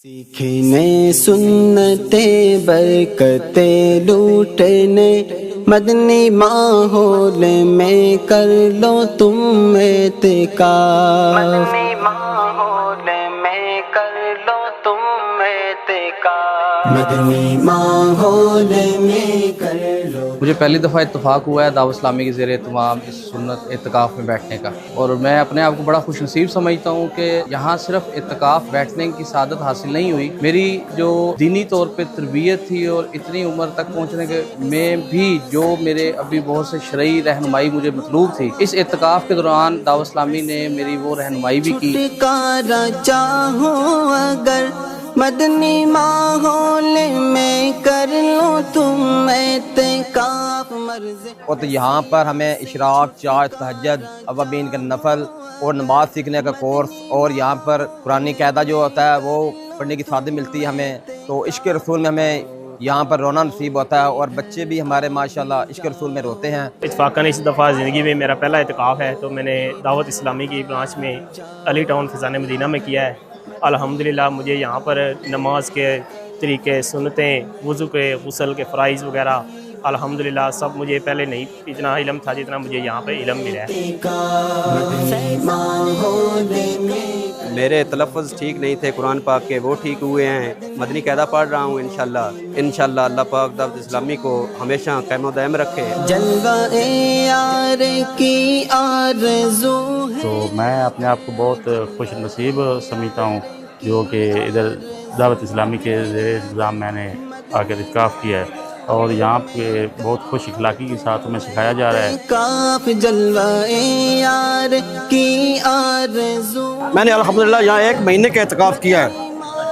سیکھنے سنتے برکتے لوٹنے مدنی ماحول میں کر لو تم اعتکاف، مدنی ماحول میں کر لو تم اعتکاف، مدنی ماحول میں کر لو۔ مجھے پہلی دفعہ اتفاق ہوا ہے دعوت اسلامی کے زیر اہتمام اس سنت اعتکاف میں بیٹھنے کا، اور میں اپنے آپ کو بڑا خوش نصیب سمجھتا ہوں کہ یہاں صرف اعتکاف بیٹھنے کی سعادت حاصل نہیں ہوئی، میری جو دینی طور پہ تربیت تھی اور اتنی عمر تک پہنچنے کے میں بھی جو میرے ابھی بہت سے شرعی رہنمائی مجھے مطلوب تھی، اس اعتکاف کے دوران دعوت اسلامی نے میری وہ رہنمائی بھی کی۔ چھٹکارا چاہو اگر مدنی ماحول میں کر لو تم اعتکاف مرض۔ اور تو یہاں پر ہمیں اشراق، چاشت، تہجد، اوابین کا نفل اور نماز سیکھنے کا کورس، اور یہاں پر قرآنی قاعدہ جو ہوتا ہے وہ پڑھنے کی سعادت ملتی ہے ہمیں، تو عشق رسول میں ہمیں یہاں پر رونا نصیب ہوتا ہے، اور بچے بھی ہمارے ماشاءاللہ عشق رسول میں روتے ہیں۔ اتفاقاً اس دفعہ زندگی میں میرا پہلا اعتکاف ہے، تو میں نے دعوت اسلامی کی برانچ میں علی ٹاؤن فیضان مدینہ میں کیا ہے۔ الحمدللہ مجھے یہاں پر نماز کے طریقے، سنتیں، وضو کے، غسل کے فرائض وغیرہ الحمدللہ سب مجھے پہلے نہیں اتنا علم تھا جتنا مجھے یہاں پہ علم ملا ہے۔ میرے تلفظ ٹھیک نہیں تھے قرآن پاک کے، وہ ٹھیک ہوئے ہیں۔ مدنی قاعدہ پڑھ رہا ہوں انشاءاللہ اللہ پاک دعوت اسلامی کو ہمیشہ قائم و دائم رکھے۔ جلوہ یار کی آرزو ہے۔ تو میں اپنے آپ کو بہت خوش نصیب سمجھتا ہوں جو کہ ادھر دعوت اسلامی کے زیر انتظام میں نے آ کر اعتکاف کیا ہے، اور یہاں پہ بہت خوش اخلاقی کے ساتھ ہمیں سکھایا جا رہا ہے۔ کاف جلوہ یار کی آرزو۔ میں نے الحمدللہ یہاں 1 مہینے کا اعتکاف کیا ہے،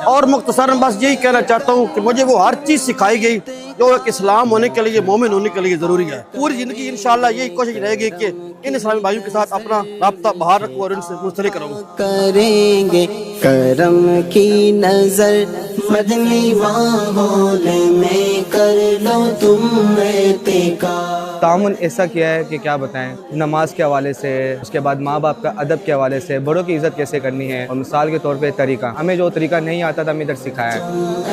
اور مختصراً بس یہی کہنا چاہتا ہوں کہ مجھے وہ ہر چیز سکھائی گئی جو ایک اسلام ہونے کے لیے، مومن ہونے کے لیے ضروری ہے۔ پوری زندگی انشاءاللہ یہی کوشش رہے گی کہ ان اسلامی بھائیوں کے ساتھ اپنا رابطہ بحال رکھوں اور ان سے منسلک رہوں۔ کریں گے کرم کی نظر مدنی ماحول میں کر لو تم اعتکاف۔ تعاون ایسا کیا ہے کہ کیا بتائیں، نماز کے حوالے سے، اس کے بعد ماں باپ کا ادب کے حوالے سے، بڑوں کی عزت کیسے کرنی ہے، اور مثال کے طور پہ طریقہ، ہمیں جو طریقہ نہیں آتا تھا ہمیں ادھر سکھایا ہے۔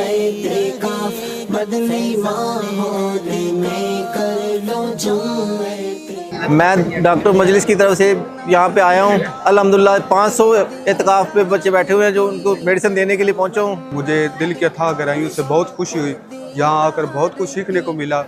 اعتکاف مدنی ماحول میں کر لو تم اعتکاف۔ میں ڈاکٹر مجلس کی طرف سے یہاں پہ آیا ہوں، الحمدللہ 500 اعتکاف پہ بچے بیٹھے ہوئے ہیں جو ان کو میڈیسن دینے کے لیے پہنچا ہوں۔ مجھے دل کی اتھاہ گہرائیوں سے بہت خوشی ہوئی، یہاں آ کر بہت کچھ سیکھنے کو ملا،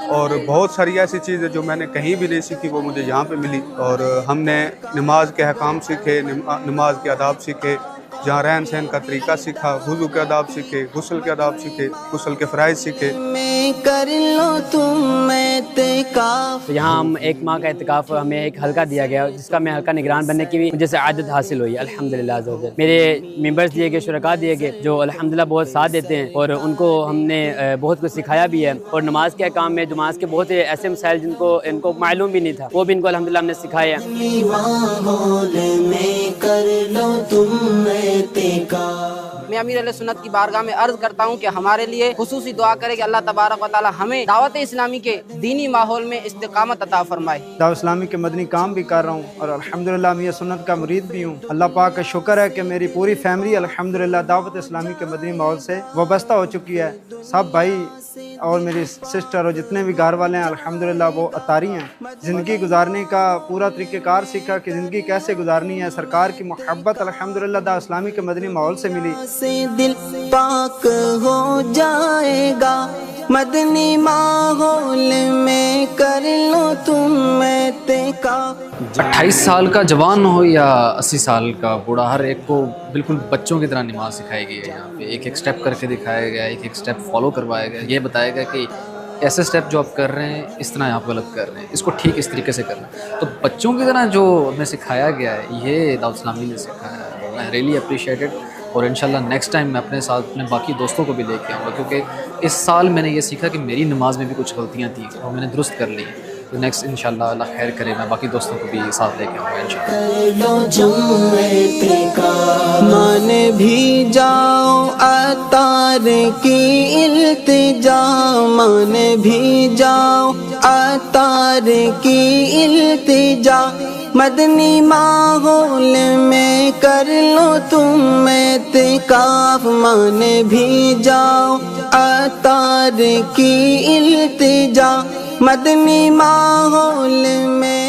اور بہت ساری ایسی چیزیں جو میں نے کہیں بھی نہیں سیکھی وہ مجھے یہاں پہ ملی، اور ہم نے نماز کے احکام سیکھے، نماز کے آداب سیکھے، جہاں رہن سہن کا طریقہ سیکھا، وضو کے آداب سیکھے، غسل کے آداب سیکھے، غسل کے فرائض سیکھے۔ میں کر لو تم اعتکاف۔ یہاں ہم 1 ماہ کا اعتکاف ہمیں ایک حلقہ دیا گیا جس کا میں حلقہ نگران بننے کی بھی مجھے سعادت حاصل ہوئی الحمدللہ عز و جل۔ میرے ممبرز دیے گئے، شرکاء دیے گئے جو الحمدللہ بہت ساتھ دیتے ہیں، اور ان کو ہم نے بہت کچھ سکھایا بھی ہے، اور نماز کے احکام میں نماز کے بہت ایسے مسائل جن کو ان کو معلوم بھی نہیں تھا وہ بھی ان کو الحمدللہ ہم نے سکھایا ہے۔ ماحول میں کر لو تم اعتکاف۔ میں امیر اہل سنت کی بارگاہ میں عرض کرتا ہوں کہ ہمارے لیے خصوصی دعا کرے کہ اللہ تبارک و تعالی ہمیں دعوت اسلامی کے دینی ماحول میں استقامت عطا فرمائے۔ دعوت اسلامی کے مدنی کام بھی کر رہا ہوں، اور الحمدللہ میں یہ سنت کا مرید بھی ہوں۔ اللہ پاک کا شکر ہے کہ میری پوری فیملی الحمدللہ دعوت اسلامی کے مدنی ماحول سے وابستہ ہو چکی ہے۔ سب بھائی اور میری سسٹر اور جتنے بھی گھر والے ہیں الحمدللہ وہ اطاری ہیں۔ زندگی گزارنے کا پورا طریقہ کار سیکھا کہ زندگی کیسے گزارنی ہے۔ سرکار کی محبت الحمدللہ دعوت اسلامی کے مدنی ماحول سے ملی۔ سے دل پاک ہو جائے گا مدنی ماحول میں کر لو تم اعتکاف۔ 28 سال کا جوان ہو یا 80 سال کا بوڑھا، ہر ایک کو بالکل بچوں کی طرح نماز سکھائی گئی ہے۔ یہاں پہ ایک ایک سٹیپ کر کے دکھایا گیا، ایک ایک سٹیپ فالو کروایا گیا، یہ بتایا گیا کہ ایسے سٹیپ جو آپ کر رہے ہیں اس طرح آپ غلط کر رہے ہیں، اس کو ٹھیک اس طریقے سے کرنا ہے۔ تو بچوں کی طرح جو ہمیں سکھایا گیا ہے یہ دعوت اسلامی نے سکھایا ہے، میں ریئلی اپریشیٹڈ، اور انشاءاللہ نیکسٹ ٹائم میں اپنے ساتھ اپنے باقی دوستوں کو بھی لے کے آؤں گا، کیونکہ اس سال میں نے یہ سیکھا کہ میری نماز میں بھی کچھ غلطیاں تھیں اور میں نے درست کر لی، تو نیکسٹ انشاءاللہ اللہ خیر کرے میں باقی دوستوں کو بھی ساتھ لے کے آؤں گا انشاءاللہ۔ مان بھی جاؤ عطار کی التجا، مان بھی جاؤ عطار کی التجا، مدنی ماحول میں کر لو تم اعتکاف، مان بھی جاؤ عطار کی التجا، مدنی ماحول میں